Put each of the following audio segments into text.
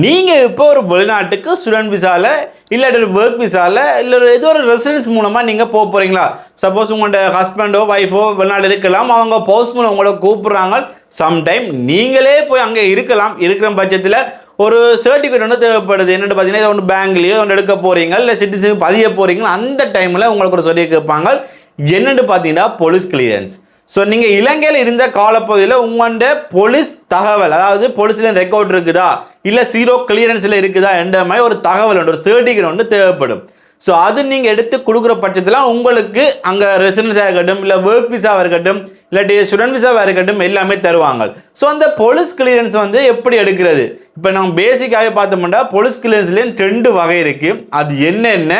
நீங்கள் இப்போ ஒரு வெளிநாட்டுக்கு ஸ்டூடெண்ட் விசாவில் இல்லாட்டி ஒரு ஒர்க் விசாவில் இல்லை ஏதோ ஒரு ரெசிடென்ஸ் மூலமாக நீங்கள் போக போகிறீங்களா? சப்போஸ் உங்களோட ஹஸ்பண்டோ ஒய்ஃபோ வெளிநாடு இருக்கலாம், அவங்க போஸ்ட் மூலம் உங்களை கூப்பிட்றாங்க. சம்டைம் நீங்களே போய் அங்கே இருக்கலாம். இருக்கிற பட்சத்தில் ஒரு சர்டிஃபிகேட் ஒன்று தேவைப்படுது. என்னென்னு பார்த்தீங்கன்னா ஒன்று பேங்க்லேயோ ஒன்று எடுக்க போகிறீங்க, இல்லை சிட்டிசன் பதிய போகிறீங்க. அந்த டைமில் உங்களுக்கு ஒரு சர்டிஃபிகேட் கேட்பாங்க. என்னென்னு பார்த்தீங்கன்னா போலீஸ் கிளியரன்ஸ். ஸோ நீங்கள் இலங்கையில் இருந்த காலப்பகுதியில் உங்களோட போலீஸ் தகவல், அதாவது போலீஸில் ரெக்கார்ட் இருக்குதா இல்லை ஜீரோ கிளியரன்ஸில் இருக்குதா என்ற மாதிரி ஒரு தகவல் ஒன்று, ஒரு சர்டிஃபிகேட் ஒன்று தேவைப்படும். ஸோ அது நீங்கள் எடுத்து கொடுக்குற பட்சத்தில் உங்களுக்கு அங்கே ரெசிடென்ஸாக இருக்கட்டும், இல்லை ஒர்க் விசாவாக இருக்கட்டும், இல்லாட்டி ஸ்டூடெண்ட் விசாவாக இருக்கட்டும், எல்லாமே தருவாங்க. ஸோ அந்த போலீஸ் கிளியரன்ஸ் வந்து எப்படி எடுக்கிறது? இப்போ நம்ம பேசிக்காகவே பார்த்தோம்னா போலீஸ் கிளியரன்ஸ்லேயும் 2 வகை இருக்குது. அது என்னென்ன,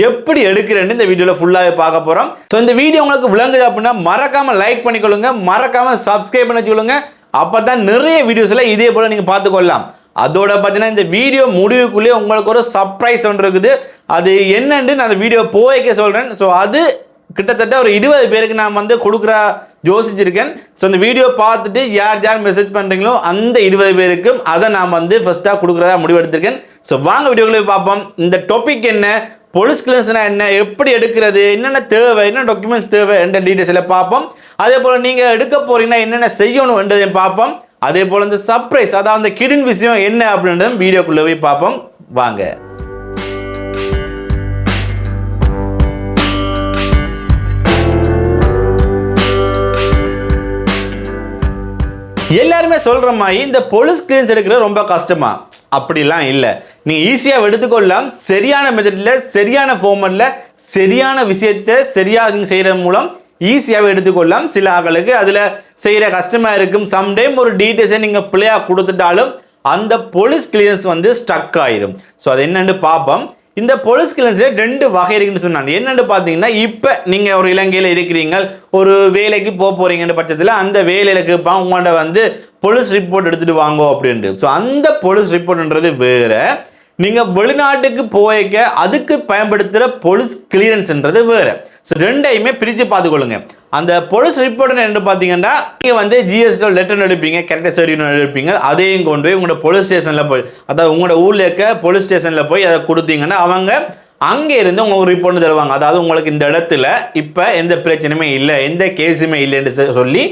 எப்படி எடுக்கிறேன்னு இந்த வீடியோவில் ஃபுல்லாகவே பார்க்க போகிறோம். ஸோ இந்த வீடியோ உங்களுக்கு விளங்குது அப்படின்னா மறக்காமல் லைக் பண்ணிக்கொள்ளுங்க, மறக்காமல் சப்ஸ்கிரைப் பண்ணி வச்சுக்கொள்ளுங்க. அப்போ தான் நிறைய வீடியோஸில் இதே போல் நீங்கள் பார்த்துக்கொள்ளலாம். அதோட பார்த்தீங்கன்னா இந்த வீடியோ முடிவுக்குள்ளேயே உங்களுக்கு ஒரு சர்ப்ரைஸ் ஒன்று இருக்குது. அது என்னன்னு நான் அந்த வீடியோ போய்க்க சொல்கிறேன். ஸோ அது கிட்டத்தட்ட ஒரு 20 பேருக்கு நான் வந்து கொடுக்குற யோசிச்சிருக்கேன். ஸோ அந்த வீடியோ பார்த்துட்டு யார் யார் மெசேஜ் பண்ணுறீங்களோ அந்த 20 பேருக்கும் அதை நான் வந்து ஃபஸ்ட்டாக கொடுக்குறதா முடிவெடுத்திருக்கேன். ஸோ வாங்க வீடியோக்குள்ளே பார்ப்போம். இந்த டாபிக் என்ன, போலீஸ் கிளியரன்ஸ்னா என்ன, எப்படி எடுக்கிறது, என்னென்ன தேவை, என்ன டாக்குமெண்ட்ஸ் தேவை என்ற டீட்டெயில்ஸில் பார்ப்போம். அதே போல் நீங்கள் எடுக்க போகிறீங்கன்னா என்னென்ன செய்யணும் என்றதையும் பார்ப்போம். அதே போல் இந்த சர்ப்ரைஸ், அதாவது அந்த கிடின் விஷயம் என்ன அப்படின்றதும் வீடியோக்குள்ளே போய் பார்ப்போம். வாங்க. எல்லாருமே சொல்கிற மாதிரி இந்த போலீஸ் கிளியரன்ஸ் எடுக்கிறது ரொம்ப கஷ்டமா? அப்படிலாம் இல்லை. நீங்கள் ஈஸியாக எடுத்துக்கொள்ளலாம். சரியான மெத்தடில், சரியான ஃபார்மட்டில், சரியான விஷயத்தை சரியாக நீங்கள் செய்கிறது மூலம் ஈஸியாகவே எடுத்துக்கொள்ளலாம். சில ஆட்களுக்கு அதில் செய்கிற கஷ்டமாக இருக்கும். சம்டைம் ஒரு டீட்டெயில்ஸை நீங்கள் பிள்ளையாக கொடுத்துட்டாலும் அந்த போலீஸ் கிளியரன்ஸ் வந்து ஸ்டக் ஆயிடும். ஸோ அது என்னென்னு பார்ப்போம். இந்த போலீஸ் கிளியரன்ஸில் 2 வகை இருக்குன்னு சொன்னாங்க. என்னென்னு பார்த்தீங்கன்னா, இப்போ நீங்கள் ஒரு இலங்கையில் இருக்கிறீங்க, ஒரு வேலைக்கு போக போகிறீங்கன்ற பட்சத்தில் அந்த வேலையில் கேட்பாங்க உங்கள்கிட்ட வந்து போலீஸ் ரிப்போர்ட் எடுத்துகிட்டு வாங்க அப்படின்ட்டு. ஸோ அந்த போலீஸ் ரிப்போர்ட்ன்றது வேறு. நீங்கள் வெளிநாட்டுக்கு போய்க்க அதுக்கு பயன்படுத்துகிற போலீஸ் கிளியரன்ஸ்ன்றது வேறு. ஸோ 2ஐயுமே பிரித்து பார்த்துக்கொள்ளுங்க. அந்த போலீஸ் ரிப்போர்ட் என்ன பார்த்தீங்கன்னா, நீங்கள் வந்து ஜிஎஸ்டி லெட்டர் எடுப்பீங்க, கேரக்டர் சர்டிஃபிகேட் எடுப்பீங்க. அதையும் கொண்டு போய் உங்களோட போலீஸ் ஸ்டேஷனில் போய், அதாவது உங்களோட ஊரில் இருக்க போலீஸ் ஸ்டேஷனில் போய் அதை கொடுத்தீங்கன்னா அவங்க அங்கே இருந்து உங்களுக்கு ரிப்போர்ட் தருவாங்க. அதாவது உங்களுக்கு இந்த இடத்துல இப்போ எந்த பிரச்சனையுமே இல்லை, எந்த கேஸுமே இல்லைன்னு சொல்லி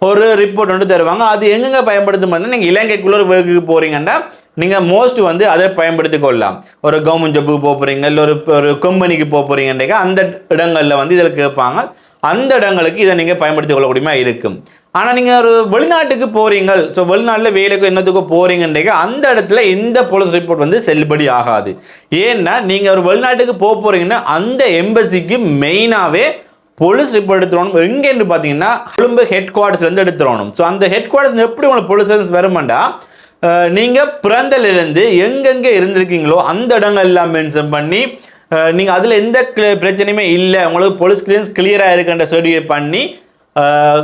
ஒரு ரிப்போர்ட் வந்து தருவாங்க. அது எங்கெங்கே பயன்படுத்தும் பார்த்தீங்கன்னா, நீங்கள் இலங்கைக்குள்ள ஒரு ஒர்க்குக்கு போகிறீங்கன்னா நீங்கள் மோஸ்ட் வந்து அதை பயன்படுத்தி கொள்ளலாம். ஒரு கவர்மெண்ட் ஜாப்புக்கு போக போகிறீங்க, இல்லை ஒரு கம்பெனிக்கு போக போகிறீங்கன்றக்க அந்த இடங்களில் வந்து இதில் கேட்பாங்க. அந்த இடங்களுக்கு இதை நீங்கள் பயன்படுத்தி கொள்ளக்கூடியமா இருக்கும். ஆனால் நீங்கள் ஒரு வெளிநாட்டுக்கு போகிறீங்க, ஸோ வெளிநாட்டில் வேலைக்கு என்னத்துக்கோ போகிறீங்கன்றக்க அந்த இடத்துல இந்த போலீஸ் ரிப்போர்ட் வந்து செல்லுபடி ஆகாது. ஏன்னா நீங்கள் ஒரு வெளிநாட்டுக்கு போக போகிறீங்கன்னா அந்த எம்பசிக்கு மெயினாகவே போலீஸ் ரிப்போர்ட் எடுத்துடணும். எங்கேன்னு பார்த்தீங்கன்னா கொழும்பு ஹெட் குவார்ட்டர்ஸ்லேருந்து எடுத்துடணும். ஸோ அந்த ஹெட் குவார்ட்டர்ஸ் எப்படி உங்களுக்கு போலீஸ் வருமாண்டா, நீங்கள் பிறந்தலேருந்து எங்கெங்கே இருந்திருக்கீங்களோ அந்த இடங்கள் எல்லாம் மென்ஷன் பண்ணி நீங்கள் அதில் எந்த பிரச்சனையுமே இல்லை, உங்களுக்கு போலீஸ் கிளியரன்ஸ் கிளியராக இருக்குன்ற சர்டிஃபிகேட் பண்ணி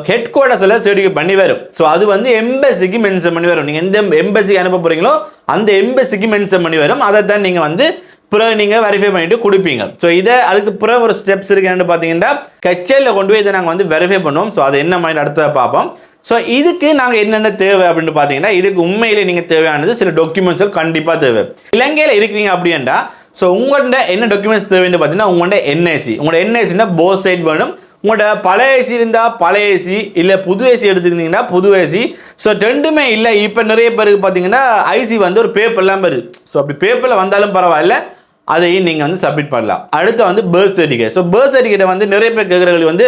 ஹெட் குவார்ட்டர்ஸில் சர்டிஃபிகேட் பண்ணி வரும். ஸோ அது வந்து எம்பசிக்கு மென்ஷன் பண்ணி வரும். நீங்கள் எந்த எம்பசிக்கு அனுப்ப போகிறீங்களோ அந்த எம்பசிக்கு மென்ஷன் பண்ணி வரும். அதை தான் நீங்கள் வந்து பிறகு நீங்கள் வெரிஃபை பண்ணிட்டு கொடுப்பீங்க. ஸோ இதை அதுக்கு பிறகு ஒரு ஸ்டெப்ஸ் இருக்குன்னு பார்த்தீங்கன்னா கச்சேரியில் கொண்டு போய் இதை நாங்கள் வந்து வெரிஃபை பண்ணுவோம். ஸோ அது என்ன மாதிரி அடுத்ததை பார்ப்போம். ஸோ இதுக்கு நாங்கள் என்னென்ன தேவை அப்படின்னு பார்த்தீங்கன்னா, இதுக்கு உண்மையிலே நீங்கள் தேவையானது சில டாக்குமெண்ட்ஸ்கள் கண்டிப்பாக தேவை. இலங்கையில் இருக்கிறீங்க அப்படின்னா ஸோ உங்கள்கிட்ட என்ன டாக்குமெண்ட்ஸ் தேவைன்னு பார்த்தீங்கன்னா, உங்களோட என்ஐசி, உங்களோட என்ஐசின்னா போத் சைட் வேணும். உங்களோட பழைய ஏசி இருந்தால் பழைய ஏசி, இல்லை புது ஏசி எடுத்துருந்தீங்கன்னா புது ஏசி. ஸோ 2மே இல்லை. இப்போ நிறைய பேருக்கு பார்த்தீங்கன்னா ஐசி வந்து ஒரு பேப்பர்லாம் வருது. ஸோ அப்படி பேப்பரில் வந்தாலும் பரவாயில்ல, அதையும் நீங்கள் வந்து சப்மிட் பண்ணலாம். அடுத்து வந்து பர்த் சர்டிஃபிகேட். ஸோ பர்த் சர்டிஃபிகேட்டை வந்து நிறைய பேர் கேட்குறவங்க வந்து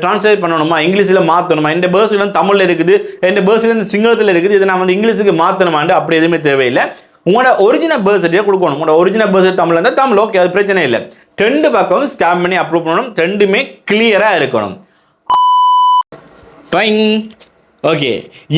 ட்ரான்ஸ்லேட் பண்ணணுமா, இங்கிலீஷில் மாற்றணுமா, என் பர்த் சர்டிஃபிகேட் தமிழில் இருக்குது, என் பர்த் சர்டிஃபிகேட் சிங்களத்தில் இருக்குது, இதை நான் வந்து இங்கிலீஷுக்கு மாற்றணுமாண்டு அப்படி எதுவுமே தேவையில்லை. உங்களோட ஒரிஜினல் பர்த் சர்டிஃபிகேட் கொடுக்கணும். உங்களோட ஒரிஜினல் பர்த் சர்டிஃபிகேட் தமிழ் இருந்தால் தமிழ், ஓகே, அது பிரச்சனை இல்லை. 2 பக்கம் ஸ்கேன் பண்ணி அப்ரூவ் பண்ணணும். 2மே கிளியராக இருக்கணும். ஓகே,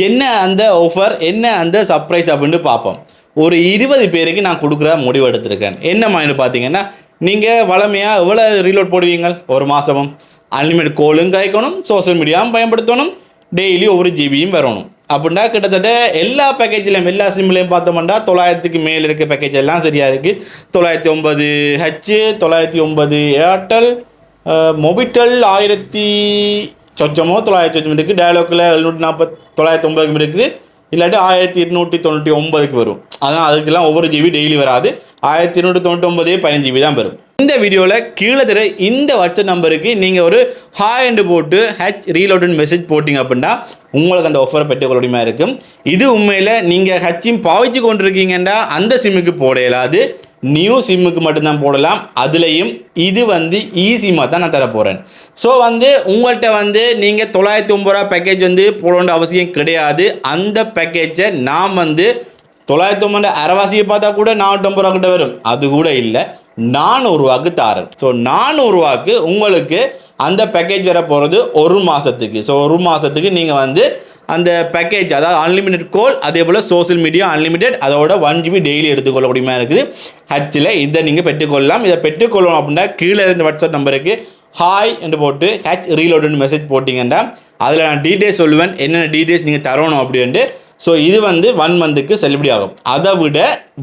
என்ன அந்த ஆஃபர், என்ன அந்த சர்ப்ரைஸ் அப்படின்னு பார்ப்போம். ஒரு 20 பேருக்கு நான் கொடுக்குற முடிவு எடுத்திருக்கேன். என்ன மாதிரி பார்த்தீங்கன்னா, நீங்கள் வளமையாக எவ்வளோ ரீலோட் போடுவீங்க ஒரு மாதமும்? அன்லிமிட்டட் கோலும் கிடைக்கணும், சோஷியல் மீடியாவும் பயன்படுத்தணும், டெய்லி ஒவ்வொரு ஜிபியும் வரணும். அப்படின்னா கிட்டத்தட்ட எல்லா பேக்கேஜ்லையும் எல்லா சிம்லையும் பார்த்தோம்னா 900க்கு மேலே இருக்க பேக்கேஜ் எல்லாம் சரியாக இருக்குது. 909 ஹச், 909 ஏர்டெல், மொபிட்டல் 1000 சொச்சமோ 900 இருக்குது, டயலாக்கில் 740 950 இருக்குது, இல்லாட்டி 1299க்கு வரும். அதான் அதுக்கெல்லாம் ஒவ்வொரு ஜிபி டெய்லி வராது. 1299 15 ஜிபி தான் வரும். இந்த வீடியோவில் கீழே தர இந்த வாட்ஸ்அப் நம்பருக்கு நீங்கள் ஒரு ஹாய் என்று போட்டு ஹச் ரீலோடுன்னு மெசேஜ் போட்டிங்க அப்படின்னா உங்களுக்கு அந்த ஆஃபரை பெற்றுக்கொள்ளுமா இருக்கும். இது உண்மையில் நீங்கள் ஹச்சிம் பாவிச்சு கொண்டிருக்கீங்கன்னா அந்த சிம்முக்கு போட இயலாது, நியூ சிம்முக்கு மட்டும்தான் போடலாம். அதுலேயும் இது ஈஸிமாக தான் நான் தர போகிறேன். ஸோ உங்கள்கிட்ட நீங்கள் 909 ரூபா பேக்கேஜ் போட வேண்டிய அவசியம் கிடையாது. அந்த பேக்கேஜை நாம் 909 அரைவாசியை பார்த்தா கூட 450 ரூபா கிட்ட வரும். அது கூட இல்லை, 400 ரூபாக்கு தாரேன். ஸோ 400 ரூபாக்கு உங்களுக்கு அந்த பேக்கேஜ் வர போகிறது ஒரு மாதத்துக்கு. ஸோ ஒரு மாதத்துக்கு நீங்கள் அந்த பேக்கேஜ், அதாவது அன்லிமிட்டெட் கால், அதே போல் சோசியல் மீடியா அன்லிமிட்டெட், அதோட 1 GB டெய்லி எடுத்துக்கொள்ளக்கூடியமாக இருக்குது ஹச்சில். இதை நீங்கள் பெற்றுக்கொள்ளலாம். இதை பெற்றுக்கொள்ளணும் அப்படின்னா கீழே இருந்த வாட்ஸ்அப் நம்பருக்கு ஹாய் என்று போட்டு ஹச் ரீலோடுன்னு மெசேஜ் போட்டிங்கன்னா அதில் நான் டீட்டெயில்ஸ் சொல்லுவேன், என்னென்ன டீட்டெயில்ஸ் நீங்கள் தரணும் அப்படின்ட்டு. ஸோ இது 1 மந்த்துக்கு செல்லுபடி ஆகும். அதை விட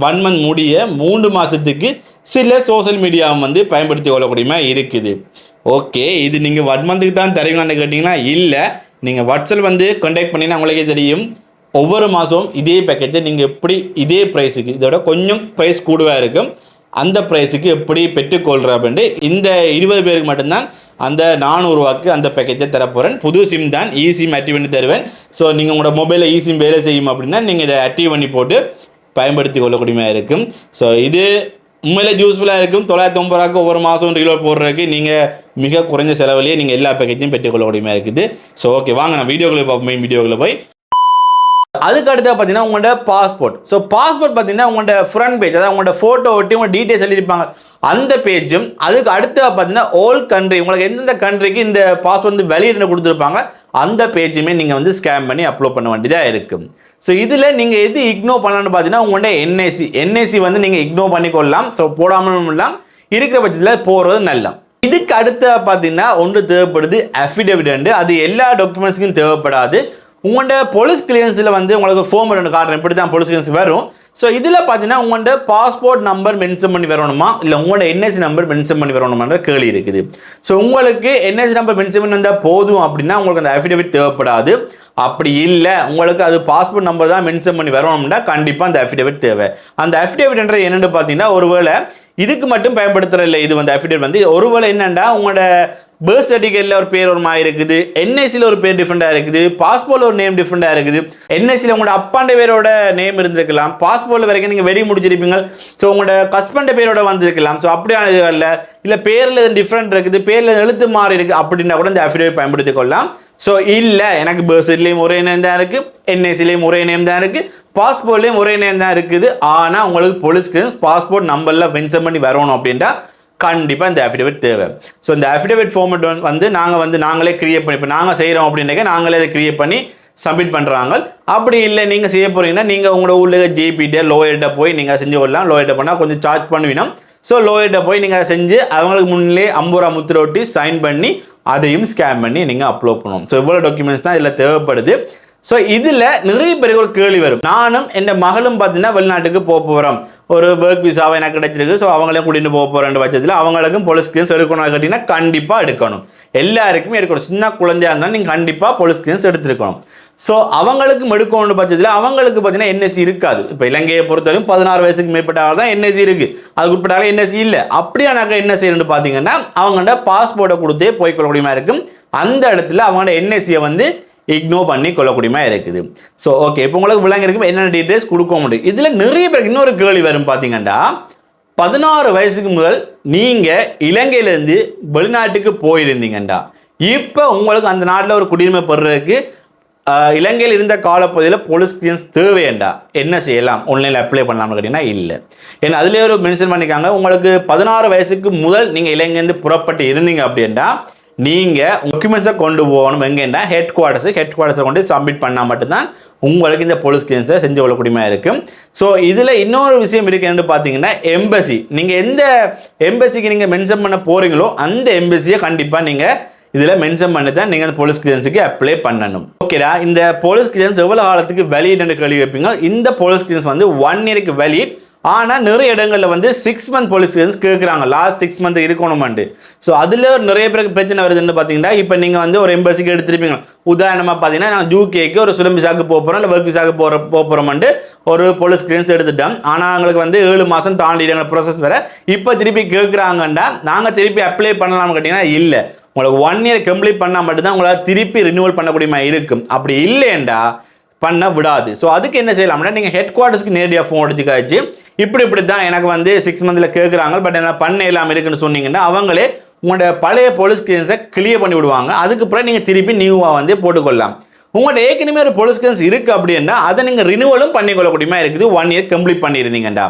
1 மந்த் முடிய 3 மாதத்துக்கு சில சோசியல் மீடியாவை பயன்படுத்தி கொள்ளக்கூடியமாக இருக்குது. ஓகே, இது நீங்கள் 1 மந்த்துக்கு தான் தருவீங்களான்னு கேட்டிங்கன்னா இல்லை, நீங்கள் வாட்ஸ்அப் கான்டாக்ட் பண்ணினா உங்களுக்கே தெரியும். ஒவ்வொரு மாதம் இதே பேக்கேஜை நீங்கள் எப்படி இதே ப்ரைஸுக்கு, இதோட கொஞ்சம் ப்ரைஸ் கூடுவாக இருக்கும், அந்த ப்ரைஸுக்கு எப்படி பெற்றுக்கொள்கிற அப்படின்ட்டு இந்த 20 பேருக்கு மட்டும்தான் அந்த 400 ரூபாய்க்கு அந்த பேக்கேஜை தரப்போகிறேன். புது சிம் தான், சிம் ஆக்டிவ் பண்ணி தருவேன். ஸோ நீங்கள் உங்களோட மொபைலில் சிம் வேலை செய்யும் அப்படின்னா நீங்கள் இதை ஆக்டிவ் பண்ணி போட்டு பயன்படுத்தி கொள்ளக்கூடியமாக இருக்கும். ஸோ இது உண்மையிலே யூஸ்ஃபுல்லாக இருக்கும். 950 ரூபாய்க்கு ஒவ்வொரு மாதம் ரீலோட் போடுறதுக்கு நீங்கள் மிக குறைஞ்ச செலவிலேயே நீங்கள் எல்லா பேக்கேஜையும் பெற்றுக்கொள்ளக்கூடியமாக இருக்குது. ஸோ ஓகே, வாங்க நான் வீடியோக்குள்ளே பார்ப்போம். மெயின் வீடியோக்குள்ளே போய் அதுக்கு அடுத்து பார்த்தீங்கன்னா உங்களோட பாஸ்போர்ட். ஸோ பாஸ்போர்ட் பார்த்தீங்கன்னா உங்களோட ஃப்ரண்ட் பேஜ், அதாவது உங்களோட ஃபோட்டோ ஒட்டி உங்களோட டீட்டெயில்ஸ் எழுதியிருப்பாங்க அந்த பேஜும், அதுக்கு அடுத்து பார்த்தீங்கன்னா ஆல் கண்ட்ரி, உங்களுக்கு எந்தெந்த கண்ட்ரிக்கு இந்த பாஸ்போர்ட் வெளியிட்டு கொடுத்துருப்பாங்க அந்த பேஜுமே நீங்கள் ஸ்கேன் பண்ணி அப்லோட் பண்ண வேண்டியதாக இருக்கும். ஸோ இதில் நீங்கள் எது இக்னோர் பண்ணலான்னு பார்த்தீங்கன்னா உங்களோட என்ஐசி நீங்கள் இக்னோர் பண்ணிக்கொள்ளலாம். ஸோ போடாமலும் இல்லாம் இருக்கிற பட்சத்தில் போகிறது நல்லா. இதுக்கு அடுத்த பார்த்தீங்கன்னா ஒன்று தேவைப்படுது அஃபிடேவிட். அது எல்லா டாக்குமெண்ட்ஸுக்கும் தேவைப்படாது. உங்களோட போலீஸ் கிளியரன்ஸில் உங்களுக்கு ஃபார்ம் ரெண்டு காட்டுறேன், இப்படி தான் போலீஸ் கிளியரன்ஸ் வரும். ஸோ இதில் பார்த்தீங்கன்னா உங்களோட பாஸ்போர்ட் நம்பர் மென்ஷன் பண்ணி வரணுமா, இல்லை உங்களோட என்ஐசி நம்பர் மென்ஷன் பண்ணி வரணுமான்ற கேள்வி இருக்குது. ஸோ உங்களுக்கு என்ஐசி நம்பர் மென்ஷன் பண்ணி வந்தால் போதும் அப்படின்னா உங்களுக்கு அந்த அஃபிடேவிட் தேவைப்படாது. அப்படி இல்லை, உங்களுக்கு அது பாஸ்போர்ட் நம்பர் தான் மென்ஷன் பண்ணி வரணும்னா கண்டிப்பாக அந்த அஃபிடேவிட் தேவை. அந்த அஃபிடேவிட்ன்றது என்னென்னு பார்த்தீங்கன்னா ஒருவேளை இதுக்கு மட்டும் பயன்படுத்துகிற இல்லை, இது அஃபிடேவிட் ஒருவேளை என்னென்னா உங்களோட பர்த் சர்டிஃபிகேட்டில் ஒரு பேர் ஒரு மாதிரி இருக்குது, என்ஐசியில் ஒரு பேர் டிஃப்ரெண்டாக இருக்குது, பாஸ்போர்ட்டில் ஒரு நேம் டிஃப்ரெண்டாக இருக்குது. என்ஐசியில் உங்களோட அப்பாண்ட பேரோட நேம் இருந்திருக்கலாம், பாஸ்போர்ட்டில் வரைக்கும் நீங்கள் வெடி முடிச்சிருப்பீங்க. ஸோ உங்களோட ஹஸ்பண்ட் பேரோட வந்திருக்கலாம். ஸோ அப்படியான இது இல்லை பேரில் எதுவும் டிஃப்ரெண்ட் இருக்குது, பேரில் எழுத்து மாறி இருக்குது அப்படின்னா கூட இந்த அஃபிடேவிட் பயன்படுத்தி கொள்ளலாம். ஸோ இல்லை எனக்கு பர்த் சர்டிஃபிகேட்லேயும் ஒரே நேம் தான் இருக்குது, என்ஐசிலையும் ஒரே நேம் தான் இருக்குது, பாஸ்போர்ட்லேயும் ஒரே நேம் தான் இருக்குது. ஆனால் உங்களுக்கு போலீஸ் கிளியரன்ஸ் பாஸ்போர்ட் நம்பரில் மென்ஷன் பண்ணி வரணும் அப்படின்ட்டா கண்டிப்பாக இந்த அஃபிடேவிட் தேவை. ஸோ இந்த அஃபிடேவிட் ஃபார்மெட் நாங்களே கிரியேட் பண்ணி, இப்போ நாங்கள் செய்கிறோம் அப்படின்னாக்க நாங்களே அதை கிரியேட் பண்ணி சப்மிட் பண்ணுறாங்க. அப்படி இல்லை நீங்கள் செய்ய போகிறீங்கன்னா நீங்கள் உங்களோட உள்ள ஜேபிட்ட லோயர்கிட்ட போய் நீங்கள் செஞ்சு கொள்ளலாம். லோயர்கிட்ட பண்ணால் கொஞ்சம் சார்ஜ் பண்ணுவீங்க. ஸோ லோயர்கிட்ட போய் நீங்கள் செஞ்சு அவங்களுக்கு முன்னே 50 ரூபா முத்திரை ஒட்டி சைன் பண்ணி அதையும் ஸ்கேன் பண்ணி நீங்கள் அப்லோட் பண்ணுவோம். ஸோ இவ்வளோ டாக்குமெண்ட்ஸ் தான் இதில் தேவைப்படுது. ஸோ இதில் நிறைய பேருக்கு ஒரு கேள்வி வரும். நானும் என் மகளும் பார்த்தீங்கன்னா வெளிநாட்டுக்கு போக போகிறோம், ஒரு ஒர்க் விசாவை எனக்கு கிடைச்சிருக்கு. ஸோ அவங்களையும் கூட்டிகிட்டு போக போகிற பட்சத்தில் அவங்களுக்கும் போலீஸ் கிளியரன்ஸ் எடுக்கணும் கேட்டிங்கன்னா கண்டிப்பாக எடுக்கணும். எல்லாருக்குமே எடுக்கணும். சின்ன குழந்தையாக இருந்தாலும் நீங்கள் கண்டிப்பாக போலீஸ் கிளியரன்ஸ் எடுத்துருக்கணும். ஸோ அவங்களுக்கும் எடுக்கணும் பட்சத்தில் அவங்களுக்கு பார்த்தீங்கன்னா என்எஸ்சி இருக்காது. இப்போ இலங்கையை பொறுத்தவரைக்கும் 16 வயசுக்கு மேற்பட்டால் தான் என்எஸ்சி இருக்குது, அதுக்கு உட்பட்டாலும் என்எஸ்சி இல்லை. அப்படியானாக்க என்ன செய்யணும்னு பார்த்தீங்கன்னா அவங்கள்ட்ட பாஸ்போர்ட்டை கொடுத்தே போய்க்கொள்ளக்கூடியமாக இருக்கும். அந்த இடத்துல அவங்களோட என்எஸ்சியை இக்னோர் பண்ணி கொள்ளக்கூடியமா இருக்குது. ஸோ ஓகே, இப்போ உங்களுக்கு விளங்கிருக்கும் என்னென்ன டீட்டெயில்ஸ் கொடுக்க முடியும். இதில் நிறைய பேருக்கு இன்னொரு கேள்வி வரும் பார்த்தீங்கன்னா 16 வயசுக்கு முதல் நீங்கள் இலங்கையிலேருந்து வெளிநாட்டுக்கு போயிருந்தீங்கண்டா இப்போ உங்களுக்கு அந்த நாட்டில் ஒரு குடியுரிமை பெறுறதுக்கு இலங்கையில் இருந்த காலப்பகுதியில் போலீஸ் கிளியரன்ஸ் தேவையண்டா என்ன செய்யலாம், ஆன்லைனில் அப்ளை பண்ணலாம்னு கேட்டிங்கன்னா இல்லை. ஏன்னா அதிலே ஒரு மென்ஷன் பண்ணிக்காங்க, உங்களுக்கு 16 வயசுக்கு முதல் நீங்கள் இலங்கையிலேருந்து புறப்பட்டு இருந்தீங்க அப்படின்னா நீங்கள் டாக்குமெண்ட்ஸை கொண்டு போகணும். எங்கேன்னா ஹெட் குவார்ட்டர்ஸை கொண்டு சப்மிட் பண்ணால் மட்டும்தான் உங்களுக்கு இந்த போலீஸ் கிளியரன்ஸை செஞ்சு கொள்ளக்கூடியமாக இருக்கும். ஸோ இதில் இன்னொரு விஷயம் இருக்குன்னு பார்த்தீங்கன்னா எம்பசி, நீங்கள் எந்த எம்பசிக்கு நீங்கள் மென்ஷன் பண்ண போகிறீங்களோ அந்த எம்பசியை கண்டிப்பாக நீங்கள் இதில் மென்ஷன் பண்ணி தான் நீங்கள் போலீஸ் கிளியரன்ஸுக்கு அப்ளை பண்ணணும். ஓகேடா, இந்த போலீஸ் கிளியரன்ஸ் எவ்வளோ காலத்துக்கு வேலிட் என்று கேள்வி வைப்பீங்க. இந்த போலீஸ் கிளியரன்ஸ் 1 இயருக்கு வேலிட். ஆனால் நிறைய இடங்களில் வந்து 6 மந்த் போலீஸ் கிளியரன்ஸ் கேட்குறாங்க, லாஸ்ட் 6 மந்த் இருக்கணுமாண்டு. ஸோ அதில் நிறைய பேருக்கு பிரச்சனை வருதுன்னு பார்த்தீங்கன்னா, இப்போ நீங்கள் வந்து ஒரு எம்பசிக்கு எடுத்துருப்பீங்க. உதாரணமாக பார்த்தீங்கன்னா, நான் யூகேக்கு ஒரு ஸ்டூடெண்ட் விசாக்கு போகிறோம், இல்லை ஒர்க் விசாக்கு போகிறோம்ட்டு ஒரு போலீஸ் கிளியரன்ஸ் எடுத்துட்டோம். ஆனால் எங்களுக்கு வந்து 7 மாதம் தாண்டி எங்கள் ப்ராசஸ் வேறு. இப்போ திருப்பி கேட்குறாங்கண்டா நாங்கள் திருப்பி அப்ளை பண்ணலாம்னு கேட்டிங்கன்னா இல்லை, உங்களுக்கு 1 இயர் கம்ப்ளீட் பண்ணால் மட்டும்தான் உங்களால் திருப்பி ரினியூவல் பண்ணக்கூடிய மாதிரி இருக்கும். அப்படி இல்லைண்டா பண்ண விடாது. ஸோ அதுக்கு என்ன செய்யலாம்னா, நீங்கள் ஹெட் குவார்ட்டர்ஸ்க்கு நேரடியாக ஃபோன் அடிச்சு காய்ச்சி இப்படி தான் எனக்கு வந்து 6 மந்தில் கேட்குறாங்க, பட் என்ன பண்ண இல்லாமல் இருக்குன்னு சொன்னீங்கன்னா அவங்களே உங்களோட பழைய போலீஸ் கிளியரன்ஸை கிளியர் பண்ணி விடுவாங்க. அதுக்கு பிறகு நீங்கள் திருப்பி நியூவாக வந்து போட்டுக்கொள்ளலாம். உங்கள்கிட்ட ஏற்கனவே ஒரு போலீஸ் கிளியரன்ஸ் இருக்குது அப்படின்னா அதை நீங்கள் ரினியூவலும் பண்ணிக்கொள்ளக்கூடியமா இருக்குது, 1 இயர் கம்ப்ளீட் பண்ணியிருந்தீங்கண்டா.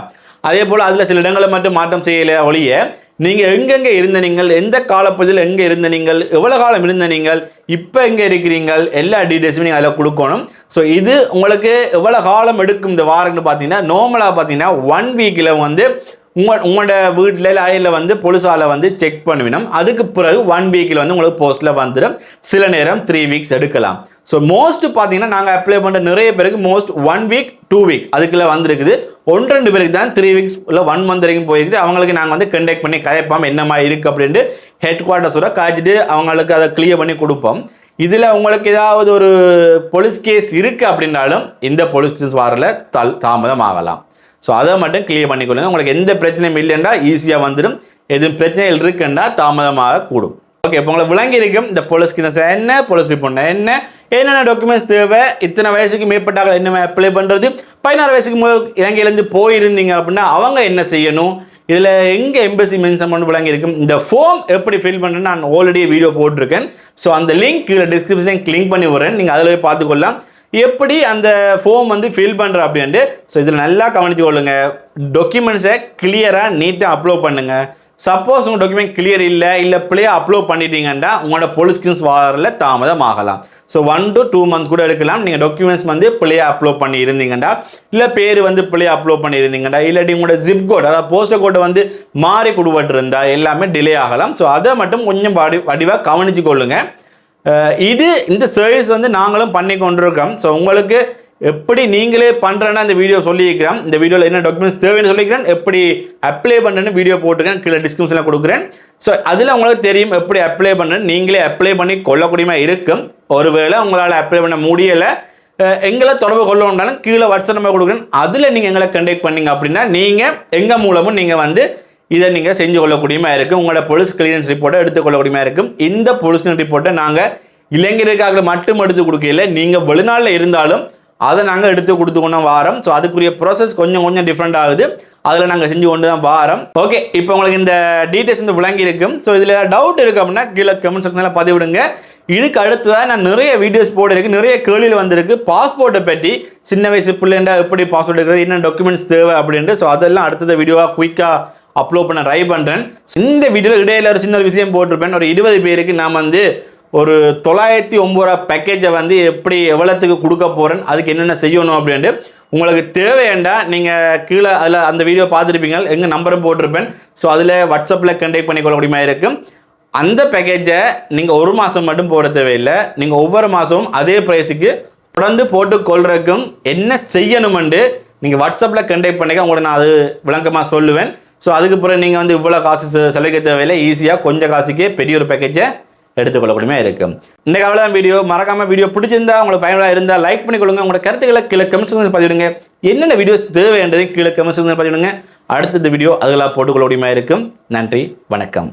அதே போல் அதில் சில இடங்களை மட்டும் மாற்றம் செய்யலை ஒழிய நீங்கள் எங்கெங்கே இருந்த நீங்கள், எந்த காலப்பகுதியில் எங்கே இருந்த நீங்கள், எவ்வளோ காலம் இருந்த நீங்கள், இப்போ எங்கே இருக்கிறீங்கள், எல்லா டீட்டெயில்ஸும் நீங்கள் அதில் கொடுக்கணும். ஸோ இது உங்களுக்கு எவ்வளோ காலம் எடுக்கும் இந்த வாரம்னு பார்த்தீங்கன்னா, நார்மலாக பார்த்தீங்கன்னா 1 வீக்கில் வந்து உங்களோட வீட்டில் இல்லை அறையில் வந்து போலீஸால் வந்து செக் பண்ணிவிடும். அதுக்கு பிறகு 1 வீக்கில் வந்து உங்களுக்கு போஸ்ட்டில் வந்துடும். சில நேரம் 3 வீக்ஸ் எடுக்கலாம். ஸோ மோஸ்ட் பார்த்தீங்கன்னா நாங்கள் அப்ளை பண்ணுற நிறைய பேருக்கு மோஸ்ட் 1 வீக் 2 வீக் அதுக்குள்ளே வந்துருக்குது. 1-2 பேருக்கு தான் 3 வீக்ஸ் இல்லை 1 மந்த் வரைக்கும் போயிருக்குது. அவங்களுக்கு நாங்கள் வந்து கண்டெக்ட் பண்ணி கதைப்பாம் என்ன மாதிரி இருக்குது அப்படின்ட்டு ஹெட் குவார்ட்டர்ஸோட காய்ச்சிட்டு அவங்களுக்கு அதை கிளியர் பண்ணி கொடுப்போம். இதில் உங்களுக்கு ஏதாவது ஒரு போலீஸ் கேஸ் இருக்குது அப்படின்னாலும் இந்த போலீஸ் கேஸ் வாரில் தாமதம் ஆகலாம். ஸோ அதை மட்டும் கிளியர் பண்ணிக்கொள்ளுங்க. உங்களுக்கு எந்த பிரச்சனையும் இல்லைன்னா ஈஸியாக வந்துடும், எதுவும் பிரச்சனைகள் இருக்குன்னா தாமதமாக கூடும். ஓகே, இப்போ உங்களுக்கு விளங்கி இருக்கும் இந்த போலீஸ் கிளியரன்ஸ் என்ன, போலீஸ் ரிப்போர்ட் என்னென்ன டாக்குமெண்ட்ஸ் தேவை, இத்தனை வயசுக்கு மேற்பட்டாக என்ன அப்ளை பண்ணுறது, 16 வயசுக்கு முதல் இலங்கையிலேருந்து போயிருந்தீங்க அப்படின்னா அவங்க என்ன செய்யணும், இதில் எங்கே எம்பசி மென்ஷன் பண்ணி விளங்கி இருக்கும், இந்த ஃபார்ம் எப்படி ஃபில் பண்ணுறேன்னு நான் ஆல்ரெடி வீடியோ போட்டிருக்கேன். ஸோ அந்த லிங்க் கீழே டிஸ்கிரிப்ஷன் கிளிக் பண்ணி விடுறேன், நீங்கள் அதில் போய் பார்த்துக்கொள்ளலாம் எப்படி அந்த ஃபார்ம் வந்து ஃபில் பண்ணுற அப்படின்ட்டு. ஸோ இதில் நல்லா கவனித்து கொள்ளுங்க, டாக்குமெண்ட்ஸை கிளியராக நீட்டாக அப்லோட் பண்ணுங்கள். சப்போஸ் உங்கள் டாக்குமெண்ட் கிளியர் இல்லை பிள்ளையாக அப்லோட் பண்ணிட்டீங்கன்னா உங்களோட போலீஸ் கிளியரன்ஸ் வாரில் தாமதம் ஆகலாம். ஸோ 1 to 2 மந்த் கூட எடுக்கலாம். நீங்கள் டாக்குமெண்ட்ஸ் வந்து பிள்ளையாக அப்லோட் பண்ணி இருந்தீங்கண்டா, இல்லை பேர் வந்து பிள்ளையாக அப்லோட் பண்ணி இருந்தீங்கண்டா, இல்லாட்டி உங்களோட ஜிப் கோட் அதாவது போஸ்டர் கோட்டை வந்து மாறி கொடுபட்டிருந்தா எல்லாமே டிலே ஆகலாம். ஸோ அதை மட்டும் கொஞ்சம் வடிவாக கவனித்து கொள்ளுங்கள். இந்த சர்வீஸ் வந்து நாங்களும் பண்ணி கொண்டிருக்கோம். ஸோ உங்களுக்கு எப்படி நீங்களே பண்ணுறேன்னா இந்த வீடியோ சொல்லியிருக்கிறேன், இந்த வீடியோவில் என்ன டாக்குமெண்ட்ஸ் தேவைன்னு சொல்லிக்கிறேன், எப்படி அப்ளை பண்ணுறேன்னு வீடியோ போட்டிருக்கேன், கீழே டிஸ்கிரிப்ஷனில் கொடுக்குறேன். ஸோ அதில் உங்களுக்கு தெரியும் எப்படி அப்ளை பண்ணுறேன்னு, நீங்களே அப்ளை பண்ணி கொள்ளக்கூடியமா இருக்கும். ஒருவேளை உங்களால் அப்ளை பண்ண முடியலை, எங்களை தொடர்பு கொள்ளணும்னாலும் கீழே வாட்ஸ்அப் நம்பர் கொடுக்குறேன், அதில் நீங்கள் எங்களை கண்டெக்ட் பண்ணீங்க அப்படின்னா நீங்கள் எங்கள் மூலமும் நீங்கள் வந்து இதை நீங்கள் செஞ்சு கொள்ளக்கூடியமா இருக்கும். உங்களோட போலீஸ் கிளியரன்ஸ் ரிப்போர்ட்டை எடுத்துக்கொள்ளக்கூடியமா இருக்கும். இந்த போலீஸ் கிளியரன்ஸ் ரிப்போர்ட்டை நாங்கள் இளைஞருக்காக மட்டும் எடுத்து கொடுக்கல, நீங்கள் வெளிநாட்டில் இருந்தாலும் அதை நாங்கள் எடுத்து கொடுத்துக்கொண்டு வாரம். ஸோ அதுக்குரிய ப்ராசஸ் கொஞ்சம் டிஃப்ரெண்ட் ஆகுது, அதில் நாங்கள் செஞ்சு கொண்டு தான் வாரம். ஓகே, இப்போ உங்களுக்கு இந்த டீட்டெயில்ஸ் வந்து விளங்கி இருக்கும். ஸோ இதில் டவுட் இருக்கு அப்படின்னா கீழே கமெண்ட் செக்ஷனில் பதிவிடுங்க. இதுக்கு அடுத்ததாக நான் நிறைய வீடியோஸ் போட்டிருக்கு, நிறைய கேள்வியில் வந்திருக்கு பாஸ்போர்ட்டை பற்றி, சின்ன வயசு பிள்ளைண்டா எப்படி பாஸ்போர்ட் எடுக்கிறது, என்ன டாக்குமெண்ட்ஸ் தேவை அப்படின்ட்டு. ஸோ அதெல்லாம் அடுத்த வீடியோவாக குயிக்காக அப்லோட் பண்ண ட்ரை பண்ணுறேன். இந்த வீடியோவில் இடையில ஒரு சின்ன விஷயம் போட்டிருப்பேன். ஒரு 20 பேருக்கு நான் வந்து ஒரு 909 பேக்கேஜை வந்து எப்படி எவ்வளோத்துக்கு கொடுக்க போகிறேன், அதுக்கு என்னென்ன செய்யணும் அப்படின்ட்டு உங்களுக்கு தேவையாண்டா நீங்கள் கீழே அதில் அந்த வீடியோ பார்த்துருப்பீங்க, எங்கள் நம்பரும் போட்டிருப்பேன். ஸோ அதில் வாட்ஸ்அப்பில் கண்டெக்ட் பண்ணி கொள்ளக்கூடியமாக இருக்கும். அந்த பேக்கேஜை நீங்கள் 1 மாதம் மட்டும் போட தேவையில்லை, நீங்கள் ஒவ்வொரு மாதமும் அதே ப்ரைஸுக்கு தொடர்ந்து போட்டு கொள்றதுக்கும் என்ன செய்யணுமெண்டு நீங்கள் வாட்ஸ்அப்பில் கண்டெக்ட் பண்ணிக்க, உங்களை நான் அது விளக்கமாக சொல்லுவேன். ஸோ அதுக்கு பிறகு நீங்கள் வந்து இவ்வளோ காசு செலவிக்க தேவையில்லை, ஈஸியாக கொஞ்சம் காசுக்கே பெரிய ஒரு பேக்கேஜை எடுத்துக்கொள்ளக்கூடியமே இருக்கும். இன்றைக்கு அவ்வளோதான் வீடியோ. மறக்காம வீடியோ பிடிச்சிருந்தா உங்களுக்கு பயனுள்ளதாக இருந்தால் லைக் பண்ணிக்கொள்ளுங்க. உங்களோட கருத்துக்களை கீழே கமெண்ட் செக்ஷனில் பதிவிடுங்க. என்னென்ன வீடியோஸ் தேவை என்றதை கீழே கமெண்ட் செக்ஷனில் பதிவிடுங்க. அடுத்த வீடியோ அதெல்லாம் போட்டுக்கொள்ளக்கூடியமா இருக்கும். நன்றி, வணக்கம்.